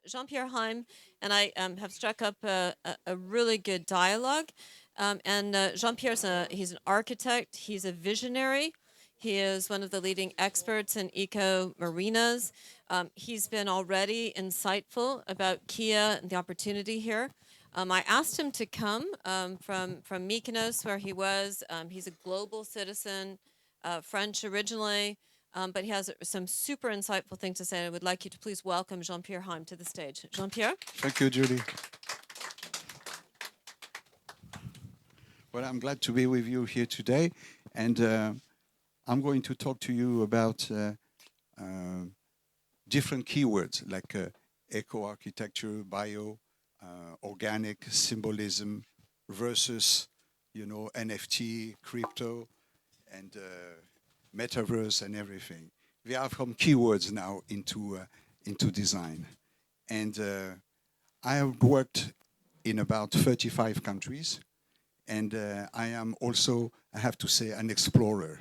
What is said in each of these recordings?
Jean-Pierre HEIM and I have struck up a really good dialogue. Jean-Pierre's he's an architect, he's a visionary. He is one of the leading experts in eco-marinas. He's been already insightful about Kia and the opportunity here. I asked him to come from Mykonos, where he was. He's a global citizen, French originally, but he has some super insightful things to say. I would like you to please welcome Jean-Pierre HEIM to the stage. Jean-Pierre? Thank you, Julie. Well, I'm glad to be with you here today, and I'm going to talk to you about different keywords like eco-architecture, bio, organic, symbolism versus, NFT, crypto, and metaverse and everything. We have some keywords now into design, and I have worked in about 35 countries, and I am also, I have to say, an explorer.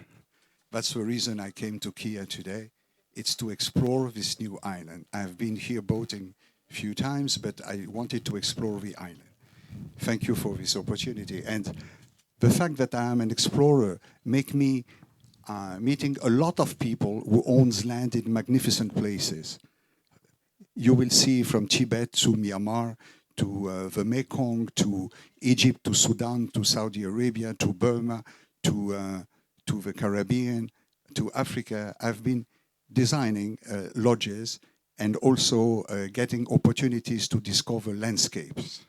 That's the reason I came to Kia today. It's to explore this new island. I've been here boating a few times, but I wanted to explore the island. Thank you for this opportunity. And the fact that I am an explorer make me meeting a lot of people who owns land in magnificent places. You will see from Tibet to Myanmar, to the Mekong, to Egypt, to Sudan, to Saudi Arabia, to Burma, to the Caribbean, to Africa. I've been designing lodges and also getting opportunities to discover landscapes.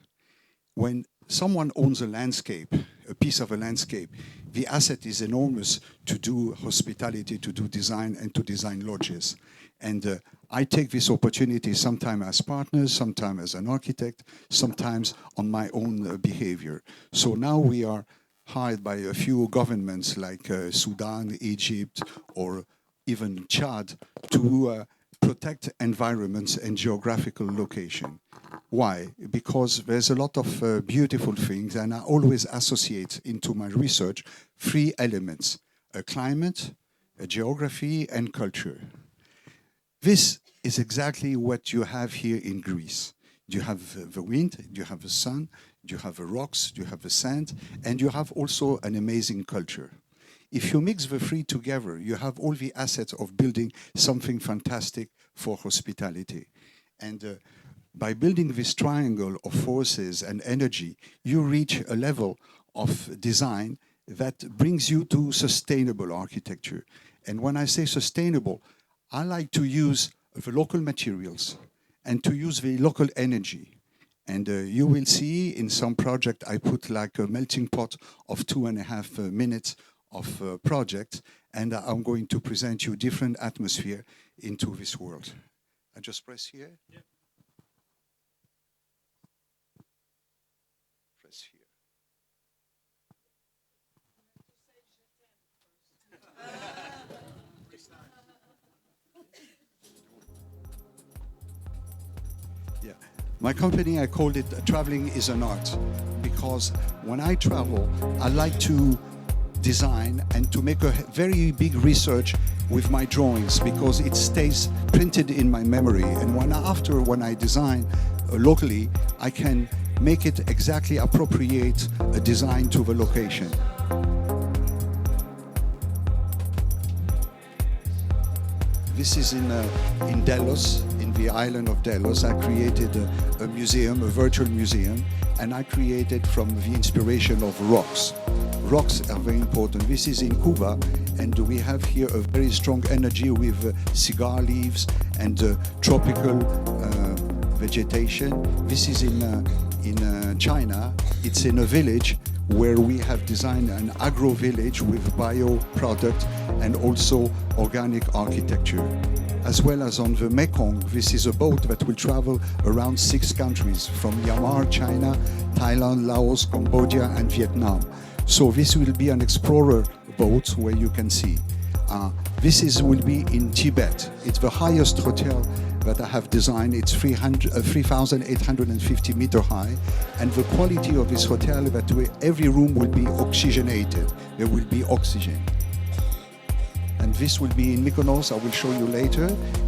When someone owns a landscape, a piece of a landscape, the asset is enormous to do hospitality, to do design, and to design lodges. And I take this opportunity sometimes as partners, sometimes as an architect, sometimes on my own behavior. So now we are hired by a few governments like Sudan, Egypt, or even Chad to protect environments and geographical location. Why? Because there's a lot of beautiful things, and I always associate into my research 3 elements: a climate, a geography, and culture. This is exactly what you have here in Greece. You have the wind, you have the sun, you have the rocks, you have the sand, and you have also an amazing culture. If you mix the 3 together, you have all the assets of building something fantastic for hospitality. And by building this triangle of forces and energy, you reach a level of design that brings you to sustainable architecture. And when I say sustainable, I like to use the local materials and to use the local energy. And you will see in some project, I put like a melting pot of 2.5 minutes of project, and I'm going to present you different atmosphere into this world. I just press here. Yeah. Press here. Yeah. My company, I called it Traveling is an Art, because when I travel, I like to design and to make a very big research with my drawings, because it stays printed in my memory. And when I design locally, I can make it exactly appropriate a design to the location. This is in Delos, in the island of Delos. I created a museum, a virtual museum, and I created from the inspiration of rocks. Rocks are very important. This is in Cuba, and we have here a very strong energy with cigar leaves and tropical vegetation. This is in China. It's in a village where we have designed an agro village with bio product and also organic architecture. As well as on the Mekong, this is a boat that will travel around 6 countries, from Myanmar, China, Thailand, Laos, Cambodia, and Vietnam. So this will be an explorer boat where you can see. This will be in Tibet. It's the highest hotel that I have designed. It's 3,850 meter high, and the quality of this hotel that every room will be oxygenated. There will be oxygen. and this will be in Mykonos. I will show you later.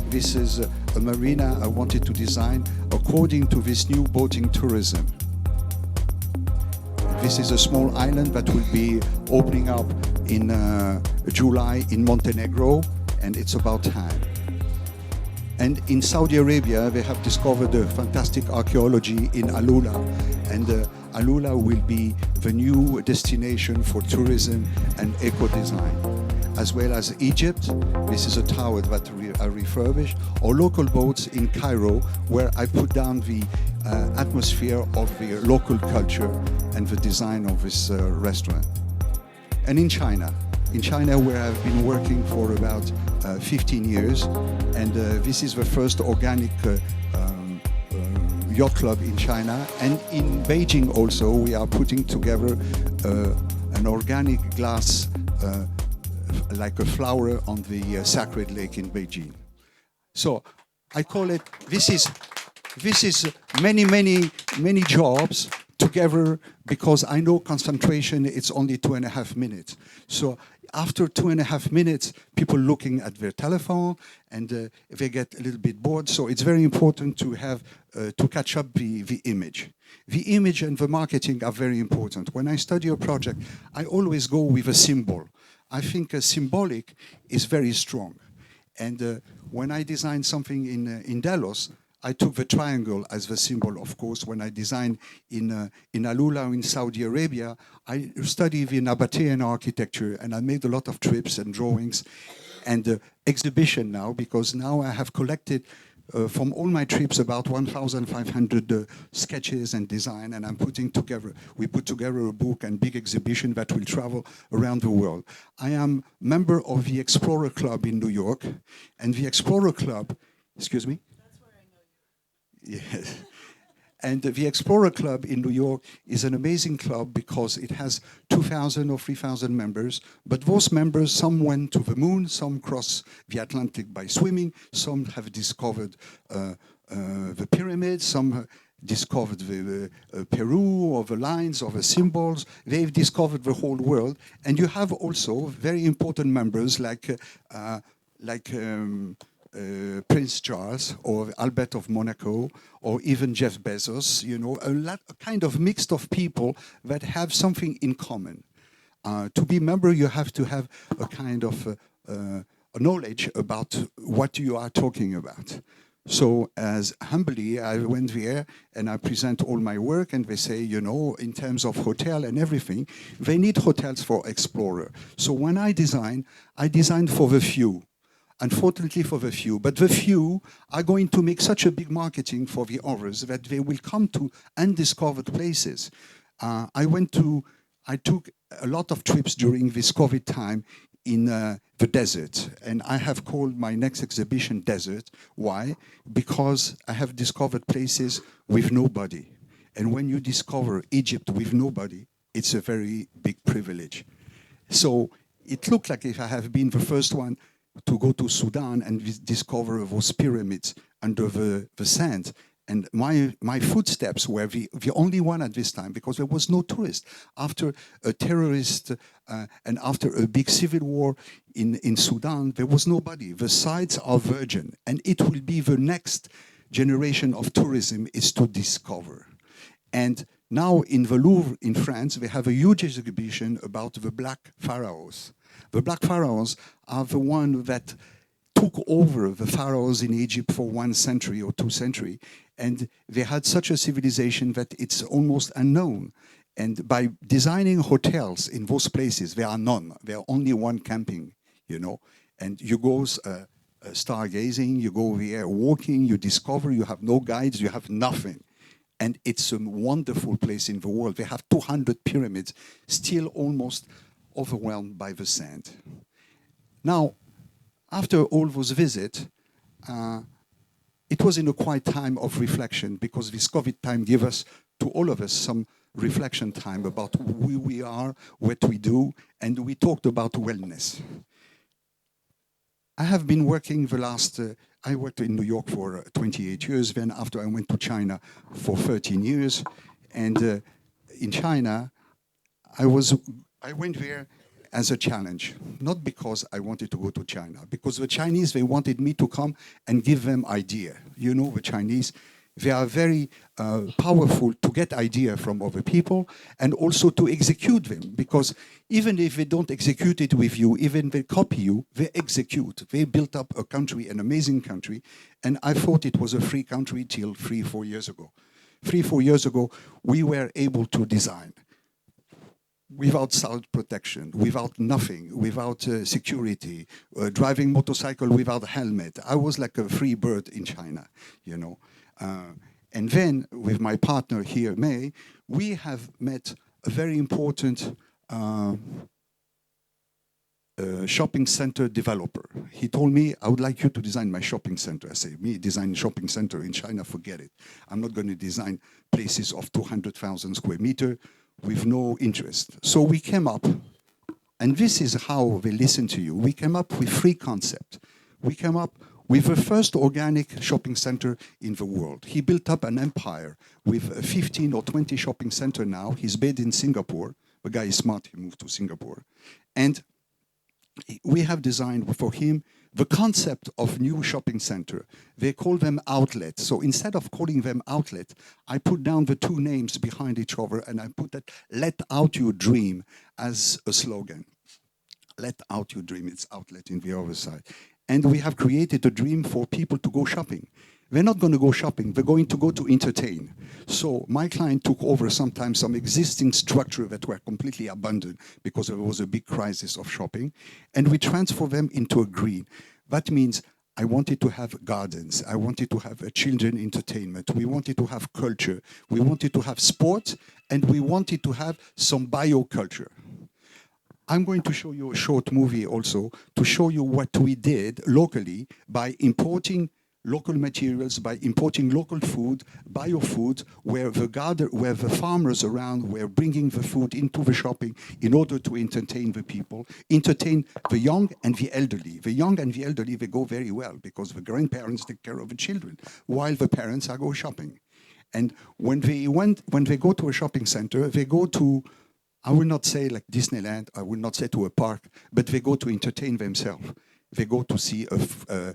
This is a marina I wanted to design according to this new boating tourism. This is a small island that will be opening up in July in Montenegro, and it's about time. And in Saudi Arabia, they have discovered a fantastic archaeology in Alula, and Alula will be the new destination for tourism and eco-design. As well as Egypt, this is a tower that I refurbished, or local boats in Cairo, where I put down the atmosphere of the local culture and the design of this restaurant. And in China, where I've been working for about 15 years, and this is the first organic yacht club in China. And in Beijing also, we are putting together an organic glass like a flower on the sacred lake in Beijing. So I call it, this is many jobs together, because I know concentration, it's only 2.5 minutes. So after 2.5 minutes, people looking at their telephone, and they get a little bit bored. So it's very important to have, to catch up the image. The image and the marketing are very important. When I study a project, I always go with a symbol. I think a symbolic is very strong. And when I designed something in Delos, I took the triangle as the symbol, of course. When I designed in Alula in Saudi Arabia, I studied the Nabatean architecture, and I made a lot of trips and drawings and exhibition now, because now I have collected from all my trips about 1,500 sketches and design, and we put together a book and big exhibition that will travel around the world. I am member of the Explorer Club in New York, and the Explorer Club, excuse me? Yes. And the Explorer Club in New York is an amazing club because it has 2,000 or 3,000 members. But those members, some went to the moon, some crossed the Atlantic by swimming, some have discovered the pyramids, some discovered the Peru, or the lines, or the symbols. They've discovered the whole world. And you have also very important members like Prince Charles, or Albert of Monaco, or even Jeff Bezos, you know, a kind of mixed of people that have something in common. To be a member, you have to have a kind of knowledge about what you are talking about. So as humbly, I went there and I present all my work, and they say, you know, in terms of hotel and everything, they need hotels for Explorer. So when I designed for the few. Unfortunately for the few, but the few are going to make such a big marketing for the others that they will come to undiscovered places. I took a lot of trips during this COVID time in the desert, and I have called my next exhibition Desert. Why? Because I have discovered places with nobody. And when you discover Egypt with nobody, it's a very big privilege. So it looked like if I have been the first one to go to Sudan and discover those pyramids under the sand. And my footsteps were the only one at this time, because there was no tourist. After a terrorist and after a big civil war in Sudan, there was nobody. The sites are virgin, and it will be the next generation of tourism is to discover. And now in the Louvre in France, they have a huge exhibition about the Black Pharaohs. The Black Pharaohs are the one that took over the pharaohs in Egypt for 1 century or 2 centuries, and they had such a civilization that it's almost unknown. And by designing hotels in those places, there are none. There are only one camping, you know. And you go stargazing, you go there walking, you discover, you have no guides, you have nothing. And it's a wonderful place in the world. They have 200 pyramids, still almost overwhelmed by the sand. Now, after all those visits, it was in a quiet time of reflection, because this COVID time gave us, to all of us, some reflection time about who we are, what we do, and we talked about wellness. I have been working I worked in New York for 28 years, then after I went to China for 13 years, and in China, I went there as a challenge, not because I wanted to go to China, because the Chinese, they wanted me to come and give them idea. You know, the Chinese, they are very powerful to get idea from other people and also to execute them, because even if they don't execute it with you, even they copy you, they execute. They built up a country, an amazing country, and I thought it was a free country till 3-4 years ago. 3-4 years ago, we were able to design without sound protection, without nothing, without security, driving motorcycle without a helmet. I was like a free bird in China, you know. And then, with my partner here, May, we have met a very important shopping center developer. He told me, I would like you to design my shopping center. I say, me design shopping center in China, forget it. I'm not going to design places of 200,000 square meters with no interest. So we came up, and this is how they listen to you. We came up with 3 concepts. We came up with the first organic shopping center in the world. He built up an empire with 15 or 20 shopping centers now. He's based in Singapore. The guy is smart, he moved to Singapore. And we have designed for him the concept of new shopping center. They call them outlets. So instead of calling them outlet, I put down the 2 names behind each other and I put that "let out your dream" as a slogan. Let out your dream, it's outlet in the other side. And we have created a dream for people to go shopping. They're not going to go shopping, they're going to go to entertain. So my client took over sometimes some existing structure that were completely abandoned because there was a big crisis of shopping, and we transfer them into a green. That means I wanted to have gardens, I wanted to have a children entertainment, we wanted to have culture, we wanted to have sport, and we wanted to have some bioculture. I'm going to show you a short movie also to show you what we did locally by importing local materials, by importing local food, bio-food, where the farmers around were bringing the food into the shopping in order to entertain the people, entertain the young and the elderly. The young and the elderly, they go very well because the grandparents take care of the children while the parents are go shopping. And when they go to a shopping center, they go to, I will not say like Disneyland, I will not say to a park, but they go to entertain themselves. They go to see a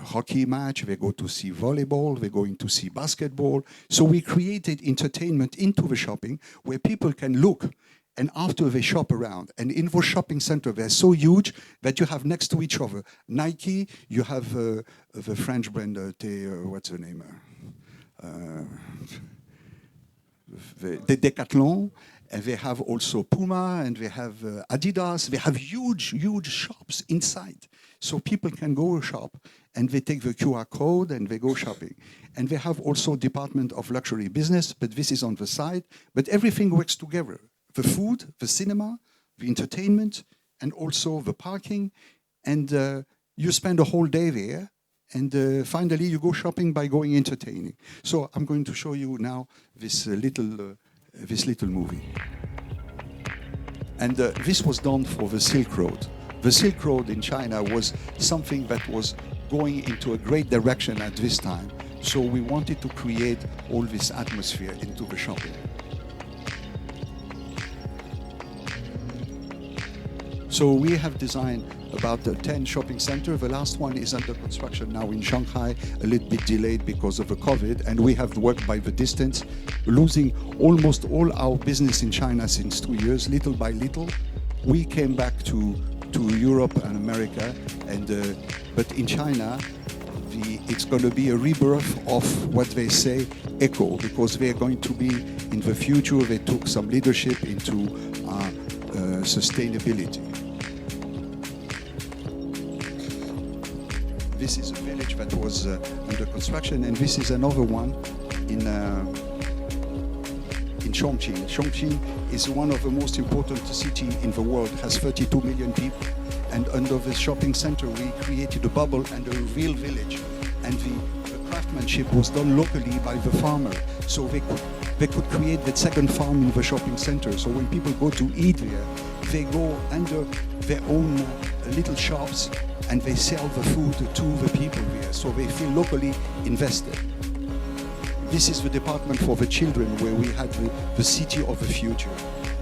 hockey match, they go to see volleyball, they're going to see basketball. So we created entertainment into the shopping where people can look, and after they shop around. And in those shopping centers, they're so huge that you have next to each other Nike, you have the French brand, what's the name? The Decathlon, and they have also Puma, and they have Adidas. They have huge, huge shops inside. So people can go shop, and they take the QR code, and they go shopping. And they have also department of luxury business, but this is on the side. But everything works together. The food, the cinema, the entertainment, and also the parking. And you spend a whole day there. And finally, you go shopping by going entertaining. So I'm going to show you now this little movie. And this was done for the Silk Road. The Silk Road in China was something that was going into a great direction at this time. So we wanted to create all this atmosphere into the shopping. So we have designed about 10 shopping centers. The last one is under construction now in Shanghai, a little bit delayed because of the COVID, and we have worked by the distance, losing almost all our business in China since 2 years, little by little. We came back to Europe and America, and but in China, it's going to be a rebirth of what they say Ecole, because they're going to be, in the future, they took some leadership into sustainability. This is a village that was under construction, and this is another one in Chongqing. Chongqing is one of the most important cities in the world, has 32 million people. And under the shopping center, we created a bubble and a real village. And the craftsmanship was done locally by the farmer. So they could create the second farm in the shopping center. So when people go to eat there, they go under their own little shops, and they sell the food to the people there, so they feel locally invested. This is the department for the children, where we had the city of the future.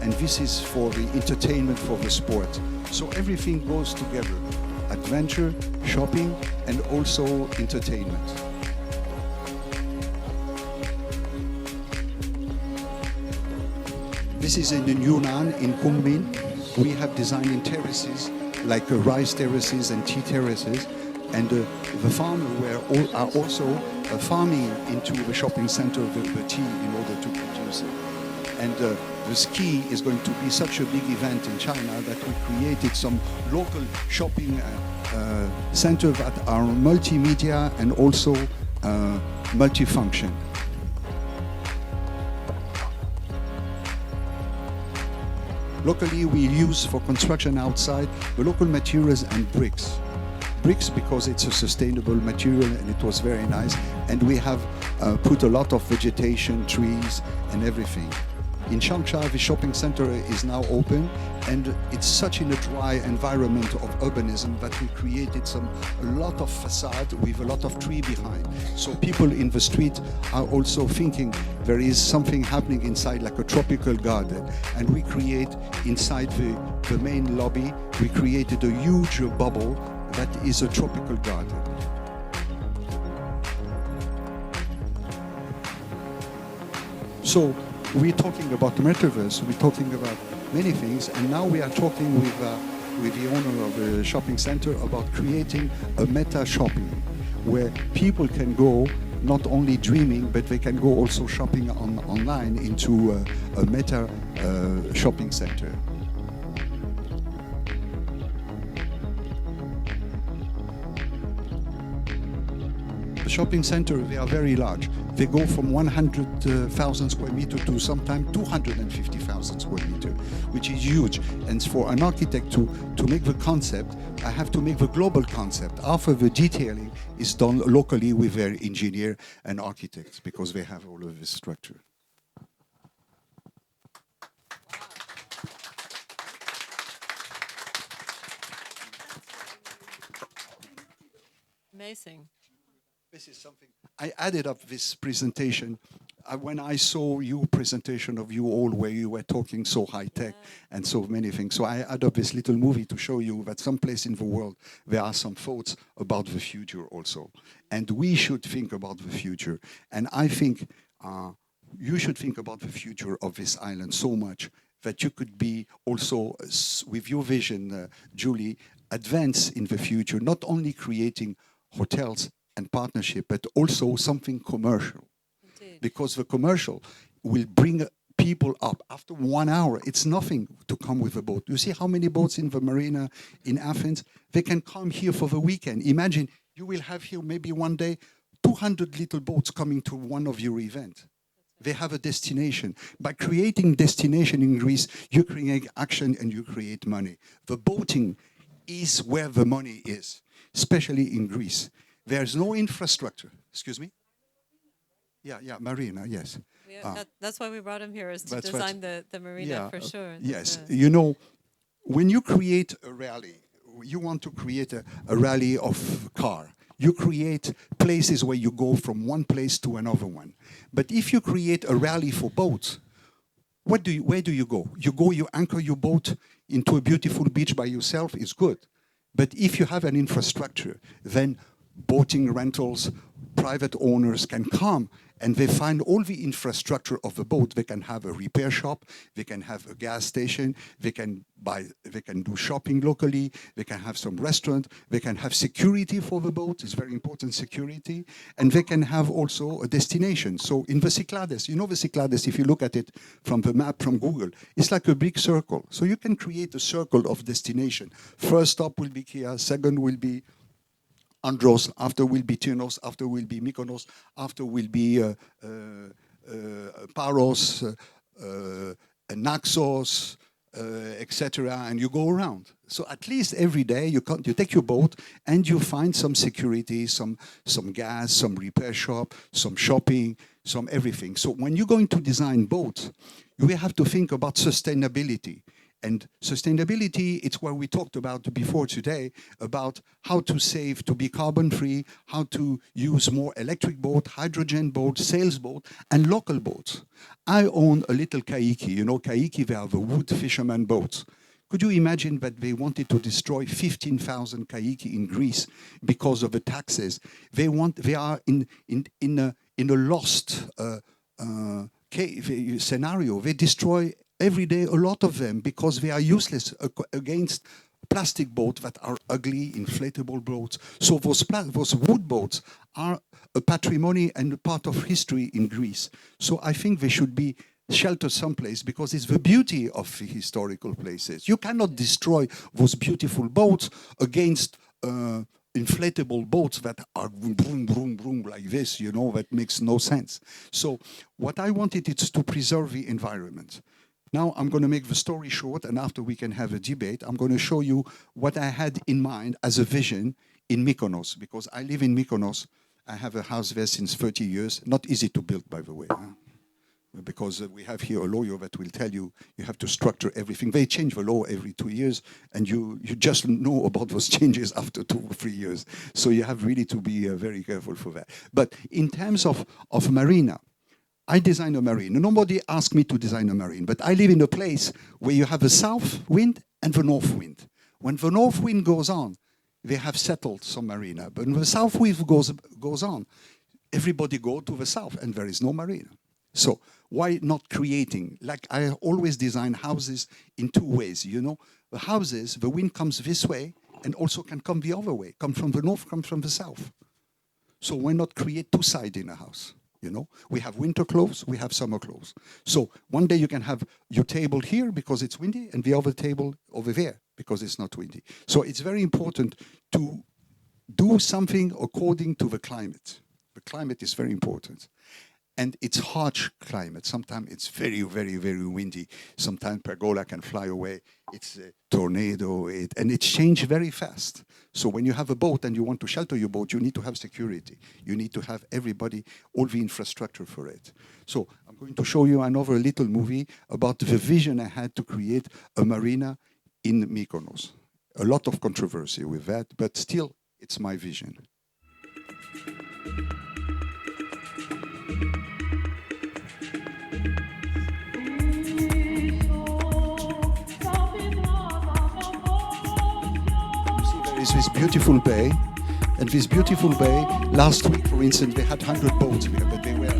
and this is for the entertainment, for the sport. So everything goes together: adventure, shopping, and also entertainment. This is in the Yunnan, in Kunming. We have designed in terraces, like rice terraces and tea terraces. And the farmers are also farming into the shopping center the tea in order to produce it. And the ski is going to be such a big event in China that we created some local shopping centers that are multimedia and also multifunction. Locally, we use for construction outside the local materials and bricks. Bricks because it's a sustainable material and it was very nice. And we have put a lot of vegetation, trees and everything. In Changsha, the shopping center is now open, and it's such in a dry environment of urbanism that we created a lot of facade with a lot of tree behind. So people in the street are also thinking there is something happening inside, like a tropical garden. And we create inside the main lobby, we created a huge bubble that is a tropical garden. So we're talking about metaverse, we're talking about many things, and now we are talking with the owner of the shopping center about creating a meta shopping where people can go not only dreaming, but they can go also shopping online into a meta shopping center. The shopping center, they are very large. They go from 100,000 square meter to sometimes 250,000 square meter, which is huge. And for an architect to make the concept, I have to make the global concept. After the detailing is done locally with their engineer and architects, because they have all of this structure. Amazing. This is something I added up this presentation when I saw your presentation of you all, where you were talking so high tech and so many things. So I added up this little movie to show you that someplace in the world there are some thoughts about the future also, and we should think about the future. And I think you should think about the future of this island so much that you could be also, with your vision, Julie, advance in the future, not only creating hotels and partnership, but also something commercial. Indeed. Because the commercial will bring people up. After 1 hour, it's nothing to come with a boat. You see how many boats in the marina in Athens? They can come here for the weekend. Imagine you will have here maybe one day 200 little boats coming to one of your events. They have a destination. By creating destination in Greece, you create action and you create money. The boating is where the money is, especially in Greece. There's no infrastructure. Excuse me? Yeah, marina, yes. That's why we brought him here, is to design the marina for sure. Yes, you know, when you create a rally, you want to create a rally of car. You create places where you go from one place to another one. But if you create a rally for boats, where do you go? You anchor your boat into a beautiful beach by yourself, is good. But if you have an infrastructure, then boating rentals, private owners can come and they find all the infrastructure of the boat. They can have a repair shop, they can have a gas station, they can do shopping locally, they can have some restaurant, they can have security for the boat, it's very important, security, and they can have also a destination. So in the Cyclades, you know the Cyclades, if you look at it from the map from Google, it's like a big circle. So you can create a circle of destination. First stop will be Kia, second will be Andros, after will be Tinos, after will be Mykonos, after will be Paros, Naxos, etc., and you go around. So at least every day you take your boat and you find some security, some gas, some repair shop, some shopping, some everything. So when you're going to design boats, you have to think about sustainability. And sustainability, it's what we talked about before today, about how to save, to be carbon-free, how to use more electric boat, hydrogen boat, sails boat, and local boats. I own a little kaiki. You know, kaiki, they are the wood fisherman boats. Could you imagine that they wanted to destroy 15,000 kaiki in Greece because of the taxes? They are in a lost scenario. They destroy every day a lot of them because they are useless against plastic boats that are ugly, inflatable boats. So those wood boats are a patrimony and a part of history in Greece. So I think they should be sheltered someplace because it's the beauty of the historical places. You cannot destroy those beautiful boats against inflatable boats that are boom, boom, boom like this, you know, that makes no sense. So what I wanted is to preserve the environment. Now I'm going to make the story short, and after we can have a debate, I'm going to show you what I had in mind as a vision in Mykonos, because I live in Mykonos. I have a house there since 30 years. Not easy to build, by the way, because we have here a lawyer that will tell you you have to structure everything. They change the law every 2 years, and you just know about those changes after 2 or 3 years. So you have really to be very careful for that. But in terms of marina, I design a marine. Nobody asked me to design a marine, but I live in a place where you have the south wind and the north wind. When the north wind goes on, they have settled some marina. But when the south wind goes on, everybody go to the south, and there is no marina. So why not creating? Like I always design houses in 2 ways, you know. The houses, the wind comes this way and also can come the other way, come from the north, come from the south. So why not create 2 sides in a house? You know, we have winter clothes, we have summer clothes. So one day you can have your table here because it's windy, and the other table over there because it's not windy. So it's very important to do something according to the climate. The climate is very important. And it's harsh climate. Sometimes it's very, very, very windy. Sometimes pergola can fly away. It's a tornado, and it changes very fast. So when you have a boat and you want to shelter your boat, you need to have security. You need to have everybody, all the infrastructure for it. So I'm going to show you another little movie about the vision I had to create a marina in Mykonos. A lot of controversy with that, but still, it's my vision. Is this beautiful bay, and this beautiful bay, last week, for instance, they had 100 boats here, but they were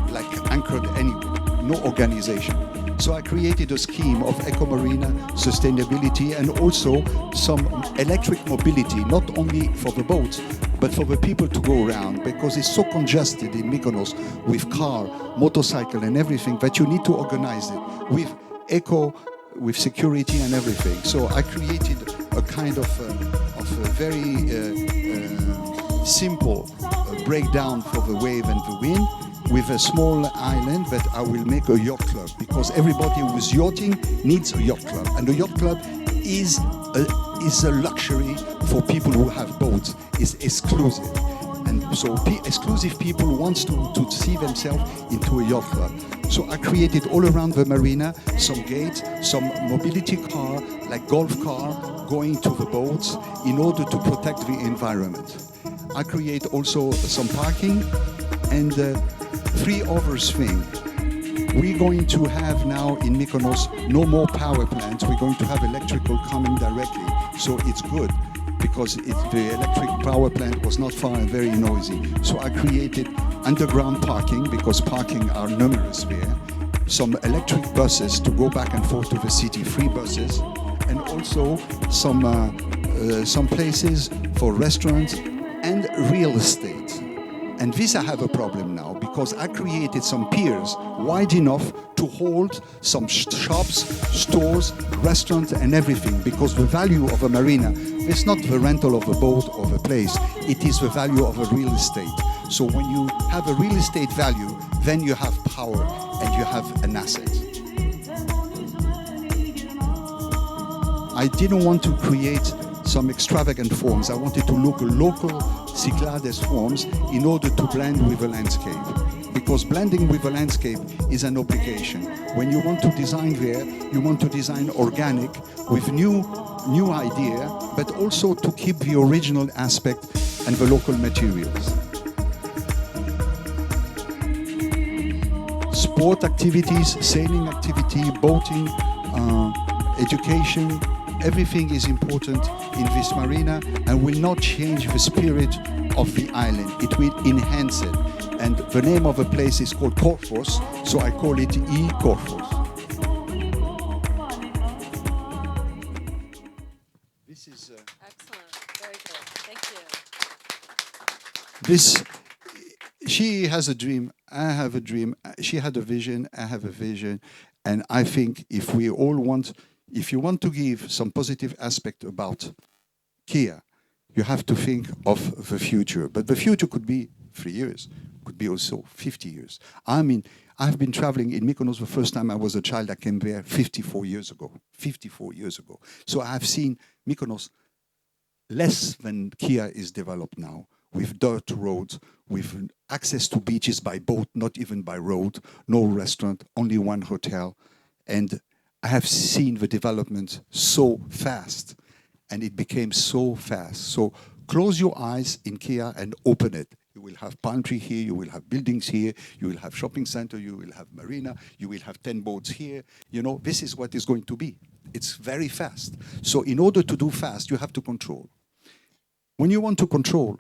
like anchored anywhere, no organization. So I created a scheme of eco-marina, sustainability, and also some electric mobility, not only for the boats, but for the people to go around, because it's so congested in Mykonos with car, motorcycle, and everything that you need to organize it with eco, with security and everything. So I created a kind of a very simple breakdown for the wave and the wind, with a small island that I will make a yacht club, because everybody who is yachting needs a yacht club, and a yacht club is a luxury for people who have boats. It's exclusive, and so exclusive people wants to see themselves into a yacht club. So I created all around the marina some gates, some mobility car, like golf car, going to the boats in order to protect the environment. I create also some parking, and 3 other things. We're going to have now in Mykonos no more power plants. We're going to have electrical coming directly. So it's good, because the electric power plant was not far and very noisy. So I created underground parking, because parking are numerous there. Some electric buses to go back and forth to the city, free buses, and also some places for restaurants and real estate. And this I have a problem now, because I created some piers wide enough to hold some shops, stores, restaurants, and everything, because the value of a marina is not the rental of a boat or a place, it is the value of a real estate. So when you have a real estate value, then you have power and you have an asset. I didn't want to create some extravagant forms. I wanted to look local Cyclades forms in order to blend with the landscape. because blending with a landscape is an obligation. When you want to design there, you want to design organic with new idea, but also to keep the original aspect and the local materials. Sport activities, sailing activity, boating, education, everything is important in this marina and will not change the spirit of the island. It will enhance it. And the name of the place is called Corfos, so I call it Corfos. This is Excellent. Very good. Thank you. this. She has a dream. I have a dream. She had a vision. I have a vision. And I think if you want to give some positive aspect about Kia, you have to think of the future. But the future could be 3 years, could be also 50 years. I mean, I've been traveling in Mykonos the first time I was a child. I came there 54 years ago. 54 years ago. So I have seen Mykonos less than Kia is developed now, with dirt roads, with access to beaches by boat, not even by road, no restaurant, only one hotel. And I have seen the development so fast, and it became so fast. So close your eyes in Kia and open it. You will have palm tree here, you will have buildings here, you will have shopping center, you will have marina, you will have 10 boats here. You know, this is what is going to be. It's very fast. So in order to do fast, you have to control. When you want to control,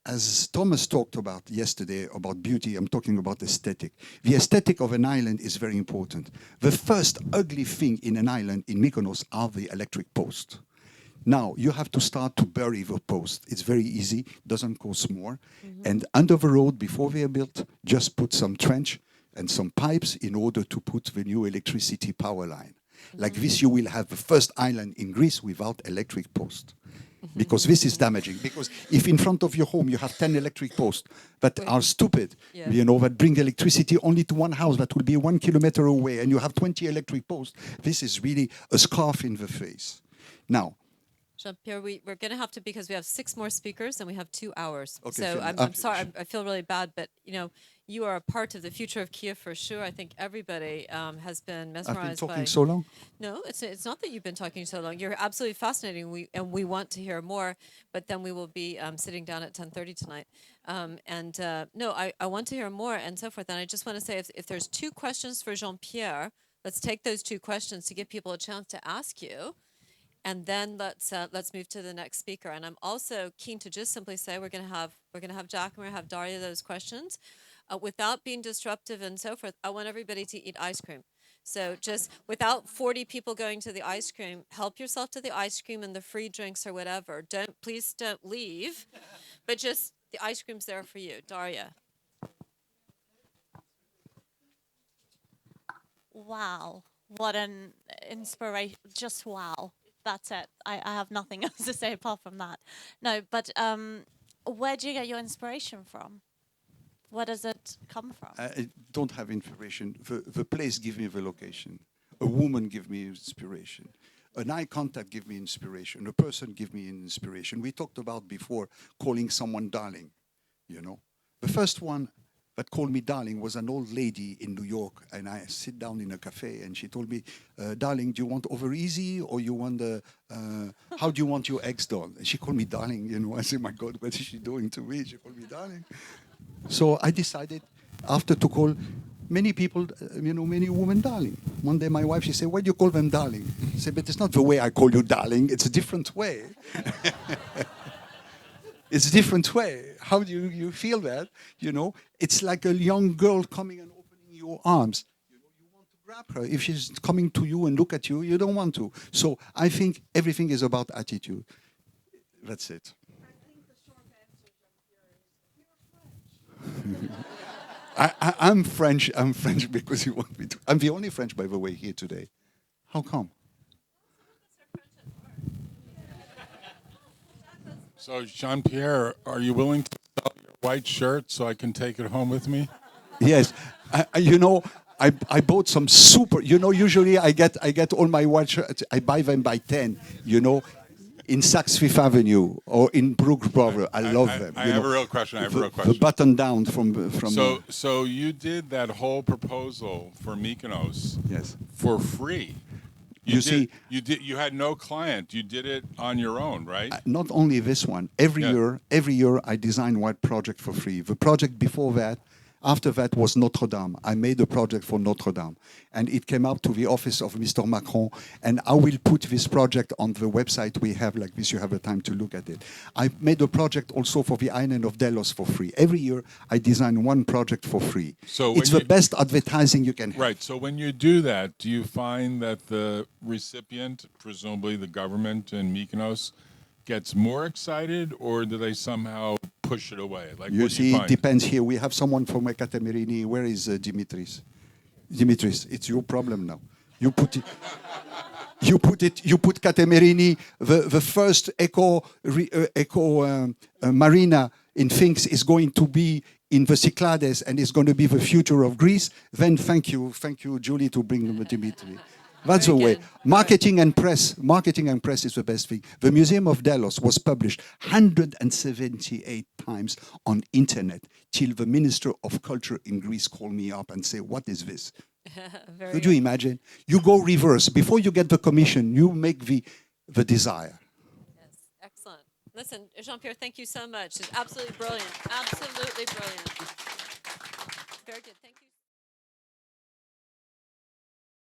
as Thomas talked about yesterday about beauty, I'm talking about aesthetic. The aesthetic of an island is very important. The first ugly thing in an island in Mykonos are the electric posts. Now, you have to start to bury the post. It's very easy, doesn't cost more. Mm-hmm. And under the road, before they are built, just put some trench and some pipes in order to put the new electricity power line. Mm-hmm. Like this, you will have the first island in Greece without electric post. Because this is damaging. Because if in front of your home you have 10 electric posts that are stupid, you know, that bring electricity only to one house that will be 1 kilometer away, and you have 20 electric posts, this is really a scarf in the face. Now, Jean-Pierre, we're going to have to, because we have 6 more speakers and we have 2 hours. Okay, so I'm sorry, I feel really bad, but you know, you are a part of the future of Kia for sure. I think everybody has been mesmerized by. I've been talking so long? No, it's not that you've been talking so long. You're absolutely fascinating. We want to hear more, but then we will be sitting down at 10:30 tonight. No, I want to hear more and so forth. And I just want to say, if there's 2 questions for Jean-Pierre, let's take those 2 questions to give people a chance to ask you. And then let's move to the next speaker. And I'm also keen to just simply say we're going to have Jack and we're going to have Daria those questions, without being disruptive and so forth. I want everybody to eat ice cream. So just without 40 people going to the ice cream, help yourself to the ice cream and the free drinks or whatever. Please don't leave, but just the ice cream's there for you, Daria. Wow, what an inspiration! Just wow. That's it. I have nothing else to say apart from that. No, but where do you get your inspiration from? Where does it come from? I don't have inspiration. The place gives me the location. A woman gives me inspiration. An eye contact gives me inspiration. A person gives me inspiration. We talked about before calling someone darling, you know. The first one that called me darling was an old lady in New York, and I sit down in a cafe, and she told me, darling, do you want over easy, or you want how do you want your eggs done? And she called me darling, you know. I said, my God, what is she doing to me? She called me darling. So I decided, after to call many people, you know, many women darling. One day my wife, she said, why do you call them darling? I said, but it's not the way I call you darling, it's a different way. It's a different way. How do you feel that? You know, it's like a young girl coming and opening your arms. You know, you want to grab her. If she's coming to you and look at you, you don't want to. So I think everything is about attitude. That's it. I think the short answer, Jean-Pierre, is you're French. I'm French. I'm French because you want me to. I'm the only French, by the way, here today. How come? So, Jean-Pierre, are you willing to sell your white shirt so I can take it home with me? Yes. You know, I bought some super. You know, usually I get all my white shirts. I buy them by 10. You know, in Saks Fifth Avenue or in Brooks Brothers. I love them. I you have know. a real question. I have a real The question. button down from So you did that whole proposal for Mykonos yes. for free. You had no client. You did it on your own, right? Not only this one. Every year I design one project for free. The project before that, after that was Notre Dame. I made a project for Notre Dame, and it came up to the office of Mr. Macron. And I will put this project on the website we have like this. You have the time to look at it. I made a project also for the island of Delos for free. Every year I design one project for free. So it's the best advertising you can have. Right. So when you do that, do you find that the recipient, presumably the government in Mykonos, gets more excited, or do they somehow push it away? Like, You what do see, you it find? depends here. We have someone from Ekaterini. Where is Dimitris? Dimitris, it's your problem now. You put Katemerini, the first eco marina in Finks is going to be in the Cyclades and is going to be the future of Greece. Then thank you, Julie, to bring Dimitri. That's the way. Marketing and press is the best thing. The Museum of Delos was published 178 times on internet till the Minister of Culture in Greece called me up and said, "What is this?" Could you imagine? You go reverse. Before you get the commission, you make the desire. Yes, excellent. Listen, Jean-Pierre, thank you so much. It's absolutely brilliant. Absolutely brilliant. Very good. Thank you.